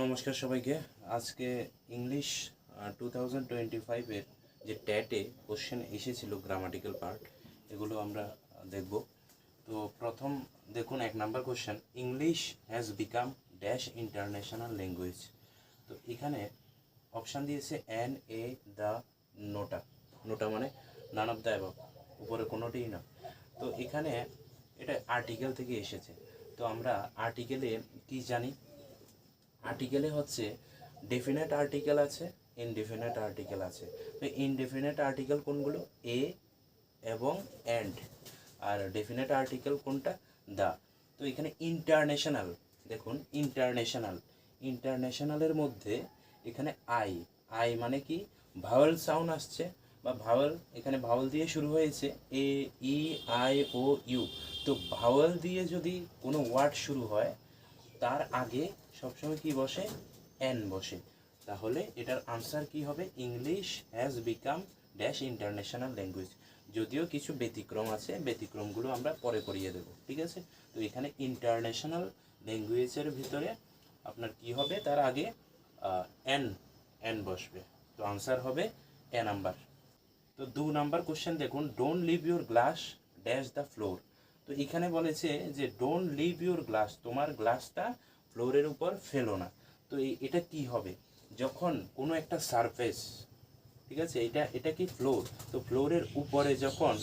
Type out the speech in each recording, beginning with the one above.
নমস্কার সবাইকে। আজকে ইংলিশ 2025-এর যে ট্যাটে কোশ্চেন এসেছিল গ্রামাটিক্যাল পার্ট, এগুলো আমরা দেখব। তো প্রথম দেখুন, 1 নম্বর question, English has become dash international language. তো এখানে অপশান দিয়েছে এন, এ, দ্য, নোটা। নোটা মানে নান অফ দ্য অ্যাবভ, উপরে কোনোটিই না। তো এখানে এটা আর্টিকেল থেকে এসেছে। তো আমরা আর্টিকেলে কি জানি? আর্টিকেলে হচ্ছে ডেফিনেট আর্টিকেল আছে, ইনডেফিনেট আর্টিকেল আছে। তো ইনডেফিনেট আর্টিকেল কোনগুলো? এ এবং অ্যান্ড। আর ডেফিনেট আর্টিকেল কোনটা? দা। তো এখানে ইন্টারন্যাশনাল, দেখুন ইন্টারন্যাশনাল, ইন্টারন্যাশনালের মধ্যে এখানে আই, আই মানে কি? ভাওয়েল সাউন্ড আসছে, বা ভাওয়েল, এখানে ভাওয়েল দিয়ে শুরু হয়েছে, এ, ই, আই, ও, ইউ। তো ভাওয়েল দিয়ে যদি কোনো ওয়ার্ড শুরু হয়, তার আগে সবসময় কি বসে? এন বসে। তাহলে এটার আনসার কি হবে? English has become dash international language. যদিও কিছু ব্যতিক্রম আছে, ব্যতিক্রমগুলো আমরা পরে করিয়ে দেব, ঠিক আছে? তো এখানে ইন্টারন্যাশনাল ল্যাঙ্গুয়েজের ভিতরে আপনার কি হবে? তার আগে এন, এন বসবে। তো আনসার হবে এ নাম্বার। তো 2 নম্বর কোশ্চেন দেখুন, don't leave your glass dash the floor. তো এখানে বলেছে যে ডোন্ট লিভ ইউর গ্লাস, তোমার গ্লাসটা ফ্লোরের উপর ফেলো না। তো এটা কি হবে? যখন কোনো একটা সারফেস, ঠিক আছে, এটা এটা কি? ফ্লোর। তো ফ্লোরের উপরে যখন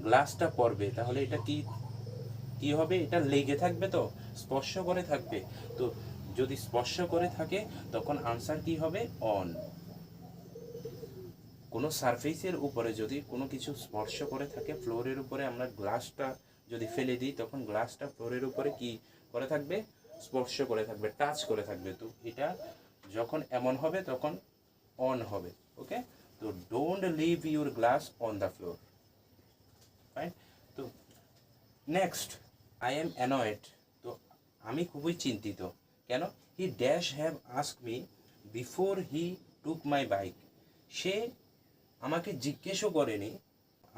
গ্লাসটা পড়বে, তাহলে এটা কি কি হবে? এটা লেগে থাকবে, তো স্পর্শ করে থাকবে। তো যদি স্পর্শ করে থাকে, তখন আনসার কি হবে? অন। কোনো সারফেসের উপরে যদি কোনো কিছু স্পর্শ করে থাকে, ফ্লোরের উপরে আমরা গ্লাসটা যদি ফেলে দিই, তখন গ্লাসটা ফ্লোরের উপরে কি করে থাকবে? স্পর্শ করে থাকবে, টাচ করে থাকবে। তো এটা যখন এমন হবে, তখন অন হবে। ওকে, তো don't leave your glass on the floor. Fine. তো নেক্সট, আই এম অ্যানয়েড। তো আমি খুবই চিন্তিত। কেন? He dash have ask me before he took my bike. সে আমাকে জিজ্ঞেসও করেনি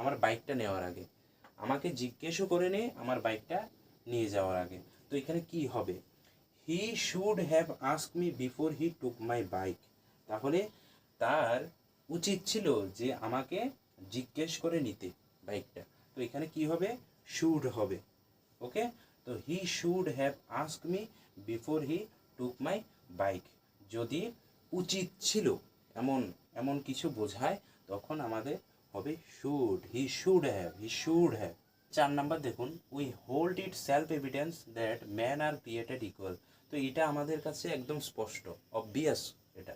আমার বাইকটা নেওয়ার আগে, আমাকে জিজ্ঞেসও করেনি আমার বাইকটা নিয়ে যাওয়ার আগে। তো এখানে কি হবে? He should have ask me before he took my bike. তাহলে তার উচিত ছিল যে আমাকে জিজ্ঞেস করে নিতে বাইকটা। তো এখানে কি হবে? শুড হবে। ওকে, তো he should have ask me before he took my bike. যদি উচিত ছিল, এমন এমন কিছু বোঝায়, তখন আমাদের হবে should. He should have, he should have. 4 নম্বর দেখুন, we hold it self evidence that man R created equal. তো এটা আমাদের কাছে একদম স্পষ্ট, অবভিয়াস এটা,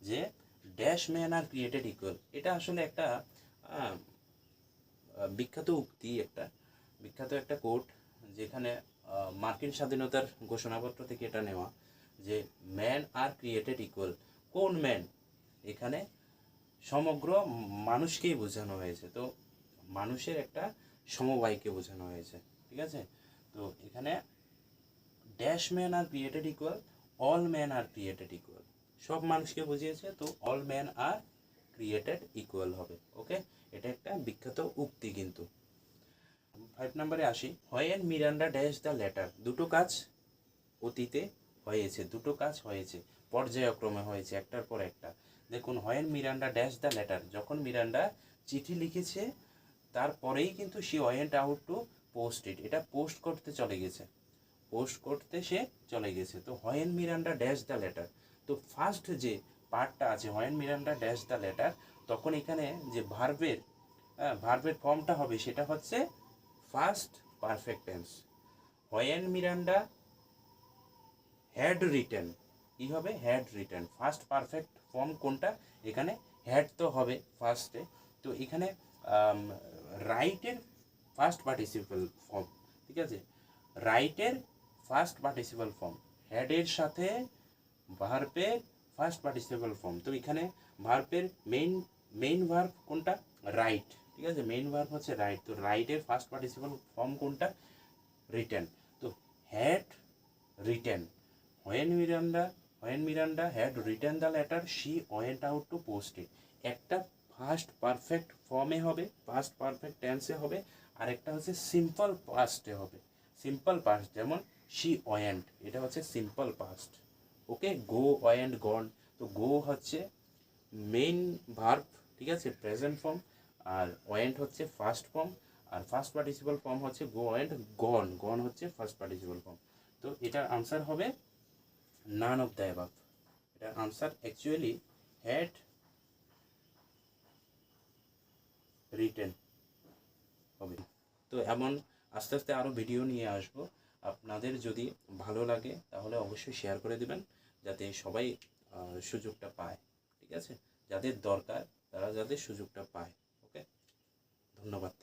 যে ড্যাশ ম্যান আর ক্রিয়েটেড ইকুয়াল। এটা আসলে একটা বিখ্যাত উক্তি, একটা বিখ্যাত একটা কোট, যেখানে মার্কিন স্বাধীনতার ঘোষণাপত্র থেকে এটা নেওয়া, যে ম্যান আর ক্রিয়েটেড ইকুয়াল। কোন ম্যান? এখানে সমগ্র মানুষকেই বোঝানো হয়েছে। তো মানুষের একটা সমবায়কে বোঝানো হয়েছে, ঠিক আছে? তো এখানে ড্যাশ ম্যান আর ক্রিয়েটেড ইকুয়াল, অল ম্যান আর ক্রিয়েটেড ইকুয়াল, সব মানুষকে বুঝিয়েছে। তো অল ম্যান আর ক্রিয়েটেড ইকুয়াল হবে। ওকে, এটা একটা বিখ্যাত উক্তি কিন্তু। 5 নম্বরে আসি, when Miranda dash the letter. দুটো কাজ অতীতে হয়েছে, দুটো কাজ হয়েছে, পর্যায়ক্রমে হয়েছে, একটার পর একটা। দেখুন, when Miranda dash the letter, যখন মিরান্ডা চিঠি লিখেছে, তারপরেই কিন্তু সে went out to post it, এটা পোস্ট করতে চলে গেছে, পোস্ট করতে সে চলে গেছে। তো when Miranda dash the letter, তো ফার্স্ট যে পার্টটা আছে when Miranda dash the letter, তখন এখানে যে ভার্বের ভার্বের ফর্মটা হবে, সেটা হচ্ছে first perfect tense. When Miranda had written, কি হবে? Had written. First perfect form কোনটা? এখানে হ্যাড তো হবে ফার্স্টে। তো এখানে রাইটের ফার্স্ট পার্টিসিপাল ফর্ম, ঠিক আছে? রাইটের ফার্স্ট পার্টিসিপাল ফর্ম, হ্যাডের সাথে ভার্বের ফার্স্ট পার্টিসিপাল ফর্ম। তো এখানে ভার্বের মেইন ভার্ব কোনটা? রাইট, ঠিক আছে? মেইন ভার্ব হচ্ছে রাইট। তো রাইটের ফার্স্ট পার্টিসিপাল ফর্ম কোনটা? রিটেন। তো had written, when Miranda had written the letter, she went out to post ইট। একটা ফার্স্ট পারফেক্ট ফর্মে হবে, ফার্স্ট পারফেক্ট টেন্সে হবে, আর একটা হচ্ছে সিম্পল পাস্টে হবে। সিম্পল পাস্ট, যেমন শি ওয়েন্ট, এটা হচ্ছে সিম্পল পাস্ট। ওকে, গো, ওয়েন্ট, গন। তো গো হচ্ছে মেইন ভার্ব, ঠিক আছে, প্রেজেন্ট ফর্ম, আর ওয়েন্ট হচ্ছে ফার্স্ট ফর্ম, আর ফার্স্ট পার্টিসিপাল ফর্ম হচ্ছে গো ওয়েন্ট, গন, গন হচ্ছে ফার্স্ট পার্টিসিপাল ফর্ম। তো এটার আনসার হবে নান অফ দ্য অ্যাবাভ। এটার আনসার অ্যাকচুয়ালি হ্যাড রিটেন হবে। তো এমন আস্তে আস্তে আরও ভিডিও নিয়ে আসবো। আপনাদের যদি ভালো লাগে তাহলে অবশ্যই শেয়ার করে দেবেন, যাতে সবাই সুযোগটা পায়, ঠিক আছে, যাদের দরকার তারা যাতে সুযোগটা পায়। ওকে, ধন্যবাদ।